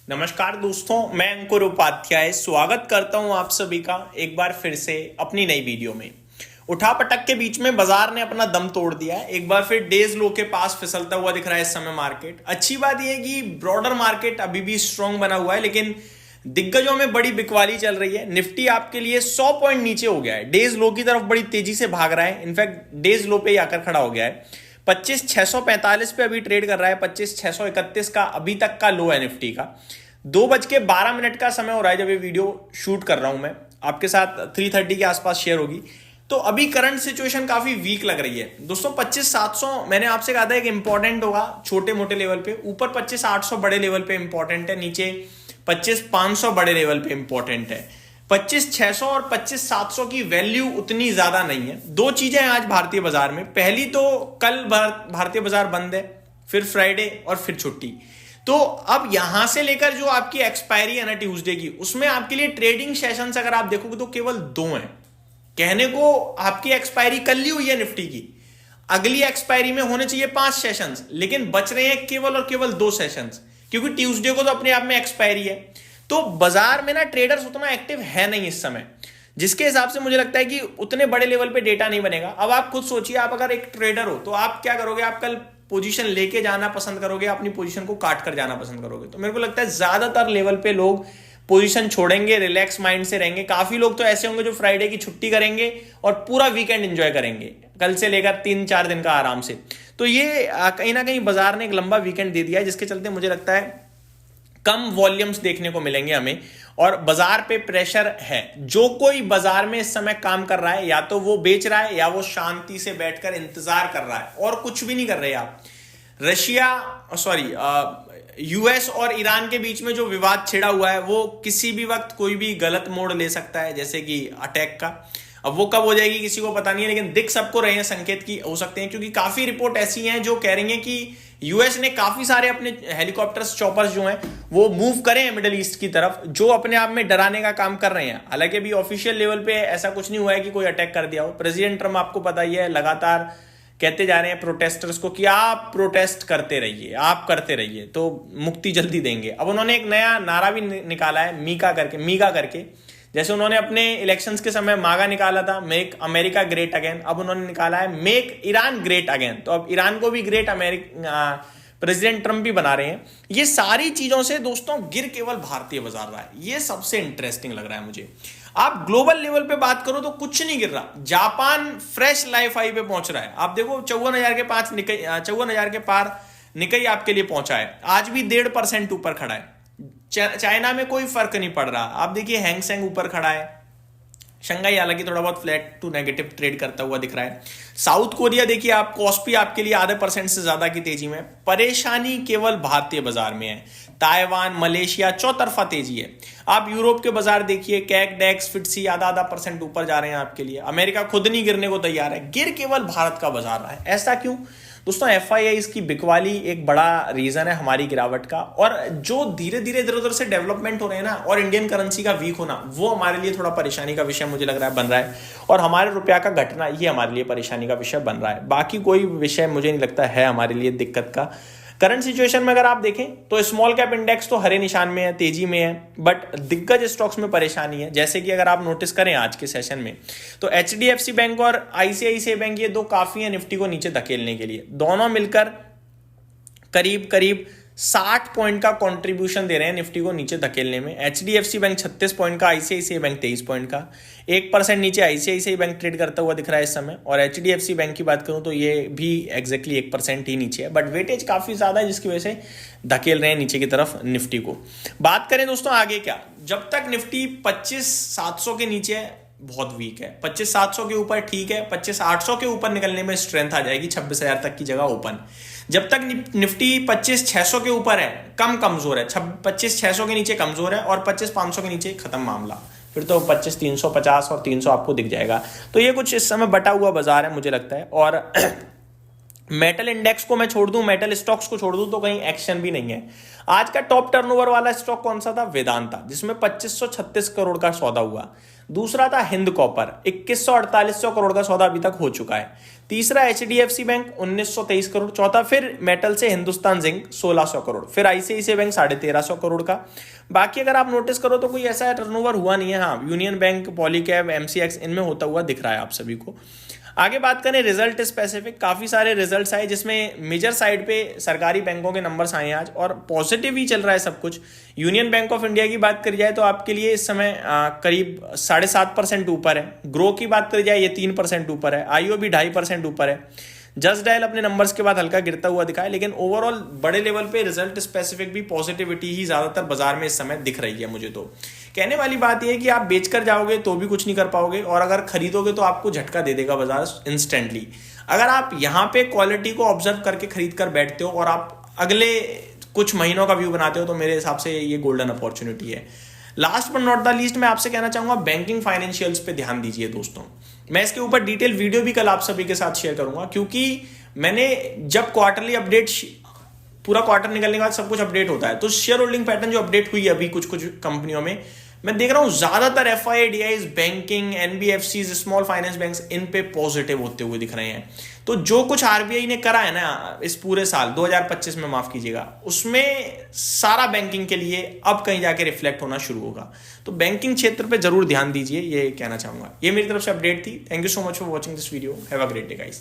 नमस्कार दोस्तों, मैं अंकुर उपाध्याय स्वागत करता हूं आप सभी का एक बार फिर से अपनी नई वीडियो में। उठापटक के बीच में बाजार ने अपना दम तोड़ दिया है। एक बार फिर डेज लो के पास फिसलता हुआ दिख रहा है इस समय मार्केट। अच्छी बात यह है कि ब्रॉडर मार्केट अभी भी स्ट्रांग बना हुआ है, लेकिन दिग्गजों में बड़ी बिकवाली चल रही है। निफ्टी आपके लिए 100 पॉइंट नीचे हो गया है, डेज लो की तरफ बड़ी तेजी से भाग रहा है। इनफैक्ट डेज लो पे ही आकर खड़ा हो गया है। 25,645 पे अभी ट्रेड कर रहा है। 25,631 का अभी तक का लो है निफ्टी का। 2:12 का समय हो रहा है जब ये वीडियो शूट कर रहा हूं मैं आपके साथ। 3:30 के आसपास शेयर होगी। तो अभी करंट सिचुएशन काफी वीक लग रही है दोस्तों। 25,700 मैंने आपसे कहा था एक इंपॉर्टेंट होगा छोटे मोटे लेवल पे। ऊपर 25,800 बड़े लेवल पे इंपॉर्टेंट है, नीचे 25,500 बड़े लेवल पे इंपॉर्टेंट है। 25,600 और 25,700 की वैल्यू उतनी ज्यादा नहीं है। दो चीजें हैं आज भारतीय बाजार में। पहली तो कल भारतीय बाजार बंद है, फिर फ्राइडे और फिर छुट्टी। तो अब यहां से लेकर जो आपकी एक्सपायरी है ना ट्यूसडे की, उसमें आपके लिए ट्रेडिंग सेशंस अगर आप देखोगे तो केवल 2 हैं। कहने को आपकी एक्सपायरी कल ही हुई है निफ्टी की, अगली एक्सपायरी में होने चाहिए 5 सेशंस, लेकिन बच रहे हैं केवल और केवल 2 सेशंस, क्योंकि ट्यूसडे को तो अपने आप में एक्सपायरी है। तो बाजार में ना ट्रेडर्स उतना एक्टिव है नहीं इस समय, जिसके हिसाब से मुझे लगता है कि उतने बड़े लेवल पे डेटा नहीं बनेगा। अब आप खुद सोचिए, आप अगर एक ट्रेडर हो तो आप क्या करोगे? आप कल पोजीशन लेके जाना पसंद करोगे, अपनी पोजीशन को काट कर जाना पसंद करोगे? तो मेरे को लगता है ज्यादातर लेवल पे लोग पोजीशन छोड़ेंगे, रिलैक्स माइंड से रहेंगे। काफी लोग तो ऐसे होंगे जो फ्राइडे की छुट्टी करेंगे और पूरा वीकेंड एंजॉय करेंगे, कल से लेकर 3-4 दिन का आराम से। तो ये कहीं ना कहीं बाजार ने एक लंबा वीकेंड दे दिया है, जिसके चलते मुझे लगता है कम वॉल्यूम्स देखने को मिलेंगे हमें, और बाजार पे प्रेशर है। जो कोई बाजार में इस समय काम कर रहा है, या तो वो बेच रहा है या वो शांति से बैठकर इंतजार कर रहा है, और कुछ भी नहीं कर रहे आप। यूएस और ईरान के बीच में जो विवाद छिड़ा हुआ है, वो किसी भी वक्त कोई भी गलत मोड़ ले सकता है, जैसे कि अटैक का। अब वो कब हो जाएगी किसी को पता नहीं है, लेकिन दिख सबको रहे हैं संकेत की हो सकते हैं, क्योंकि काफी रिपोर्ट ऐसी हैं जो कह रही हैं कि यूएस ने काफी सारे अपने हेलीकॉप्टर्स, चॉपर्स जो हैं वो मूव करे हैं मिडिल ईस्ट की तरफ, जो अपने आप में डराने का काम कर रहे हैं। हालांकि अभी ऑफिशियल लेवल पे ऐसा कुछ नहीं हुआ है कि कोई अटैक कर दिया हो। प्रेसिडेंट ट्रम्प आपको पता ही है, लगातार कहते जा रहे हैं प्रोटेस्टर्स को कि आप प्रोटेस्ट करते रहिए, आप करते रहिए, तो मुक्ति जल्दी देंगे। अब उन्होंने एक नया नारा भी निकाला है, मीगा करके। जैसे उन्होंने अपने इलेक्शंस के समय मागा निकाला था, मेक अमेरिका ग्रेट अगेन, अब उन्होंने निकाला है मेक ईरान ग्रेट अगेन। तो अब ईरान को भी ग्रेट अमेरिका प्रेसिडेंट ट्रम्प भी बना रहे हैं। ये सारी चीजों से दोस्तों गिर केवल भारतीय बाजार रहा है। ये सबसे इंटरेस्टिंग लग रहा है मुझे। आप ग्लोबल लेवल पे बात करो तो कुछ नहीं गिर रहा। जापान फ्रेश लाइफ हाई पे पहुंच रहा है। आप देखो 54,000 के पास निकई, 54,000 के पार निकई आपके लिए पहुंचा है। आज भी 1.5% ऊपर खड़ा है। चाइना में कोई फर्क नहीं पड़ रहा। आप देखिए हैंगसेंग ऊपर खड़ा है। शंघाई हालांकि थोड़ा बहुत फ्लैट टू नेगेटिव ट्रेड करता हुआ दिख रहा है। साउथ कोरिया देखिए आप, कॉस्पी आपके लिए ½ % से ज्यादा की तेजी में। परेशानी केवल भारतीय बाजार में है। ताइवान, मलेशिया चौतरफा तेजी है। आप यूरोप के बाजार देखिए, कैक, डेक्स, फिटसी ½ % ऊपर जा रहे हैं आपके लिए। अमेरिका खुद नहीं गिरने को तैयार है। गिर केवल भारत का बाजार रहा है। ऐसा क्यों दोस्तों? FII की बिकवाली एक बड़ा रीजन है हमारी गिरावट का, और जो धीरे धीरे इधर उधर से डेवलपमेंट हो रहे हैं ना, और इंडियन करेंसी का वीक होना, वो हमारे लिए थोड़ा परेशानी का विषय मुझे लग रहा है बन रहा है। और हमारे रुपया का घटना, ये हमारे लिए परेशानी का विषय बन रहा है। बाकी कोई विषय मुझे नहीं लगता है हमारे लिए दिक्कत का। करंट सिचुएशन में अगर आप देखें तो स्मॉल कैप इंडेक्स तो हरे निशान में है, तेजी में है, बट दिग्गज स्टॉक्स में परेशानी है। जैसे कि अगर आप नोटिस करें आज के सेशन में, तो HDFC बैंक और ICICI बैंक, ये 2 काफी है निफ्टी को नीचे धकेलने के लिए। दोनों मिलकर करीब करीब 60 पॉइंट का कंट्रीब्यूशन दे रहे हैं निफ्टी को नीचे धकेलने में। HDFC बैंक 36 पॉइंट का, ICICI बैंक 23 पॉइंट का। 1% नीचे ICICI बैंक ट्रेड करता हुआ दिख रहा है इस समय। और HDFC बैंक की बात करूं तो ये भी एग्जैक्टली 1% ही नीचे है, बट वेटेज काफी ज्यादा है, जिसकी वजह से धकेल रहे हैं नीचे की तरफ निफ्टी को। बात करें दोस्तों आगे क्या, जब तक निफ्टी 25,700 के नीचे है बहुत वीक है। 25,700 के ऊपर ठीक है, 25,800 के ऊपर निकलने में स्ट्रेंथ आ जाएगी, 26,000 तक की जगह ओपन। जब तक निफ्टी 25,600 के ऊपर है कमजोर है, 25,600 के नीचे कमजोर है, और 25,500 के नीचे खत्म मामला। फिर तो 25,350 और 300 आपको दिख जाएगा। तो ये कुछ इस समय बटा हुआ बाजार है मुझे लगता है। और मेटल इंडेक्स को मैं छोड़ दूं, मेटल स्टॉक्स को छोड़ दूं, तो कहीं एक्शन भी नहीं है। आज का टॉप टर्नओवर वाला स्टॉक कौन सा था? वेदांता, जिसमें 2536 करोड़ का सौदा हुआ। दूसरा था हिंद कॉपर, 2100-4800 करोड़ का सौदा अभी तक हो चुका है। तीसरा एचडीएफसी बैंक 1923 करोड़। चौथा फिर मेटल से हिंदुस्तान जिंक 1600 करोड़। फिर आईसीआईसीआई बैंक 1350 करोड़ का। बाकी अगर आप नोटिस करो तो कोई ऐसा टर्नओवर हुआ नहीं है। हाँ, यूनियन बैंक, पॉलीकैब, एमसीएक्स, इनमें होता हुआ दिख रहा है आप सभी को। आगे बात करें रिजल्ट स्पेसिफिक, काफी सारे रिजल्ट्स आए जिसमें मेजर साइड पे सरकारी बैंकों के नंबर्स आए हैं आज, और पॉजिटिव ही चल रहा है सब कुछ। यूनियन बैंक ऑफ इंडिया की बात करी जाए तो आपके लिए इस समय करीब 7.5% ऊपर है। ग्रो की बात करी जाए ये 3% ऊपर है। आईओबी 2.5% ऊपर है। जस्ट डायल अपने नंबर्स के बाद हल्का गिरता हुआ दिखा है, लेकिन ओवरऑल बड़े लेवल पे रिजल्ट स्पेसिफिक भी पॉजिटिविटी ही ज्यादातर बाजार में इस समय दिख रही है मुझे। तो कहने वाली बात यह है कि आप बेचकर जाओगे तो भी कुछ नहीं कर पाओगे, और अगर खरीदोगे तो आपको झटका दे देगा बाजार इंस्टेंटली। अगर आप यहाँ पे क्वालिटी को ऑब्जर्व करके खरीद कर बैठते हो और आप अगले कुछ महीनों का व्यू बनाते हो तो मेरे हिसाब से ये गोल्डन अपॉर्चुनिटी है। Last but not the least मैं आपसे कहना चाहूंगा, बैंकिंग फाइनेंशियल्स पे ध्यान दीजिए दोस्तों। मैं इसके ऊपर डिटेल वीडियो भी कल आप सभी के साथ शेयर करूंगा, क्योंकि मैंने जब क्वार्टरली अपडेट, पूरा क्वार्टर निकलने के बाद सब कुछ अपडेट होता है, तो शेयर होल्डिंग पैटर्न जो अपडेट हुई है अभी कुछ कुछ कंपनियों में, मैं देख रहा हूं ज्यादातर FII DIIs, banking, NBFCs, small finance banks, इन पे पॉजिटिव होते हुए दिख रहे हैं। तो जो कुछ आरबीआई ने करा है ना इस पूरे साल 2025 में, माफ कीजिएगा, उसमें सारा बैंकिंग के लिए अब कहीं जाके रिफ्लेक्ट होना शुरू होगा। तो बैंकिंग क्षेत्र पे जरूर ध्यान दीजिए, ये कहना चाहूंगा। ये मेरी तरफ से अपडेट थी। Thank you so much for watching this video. Have a great day guys.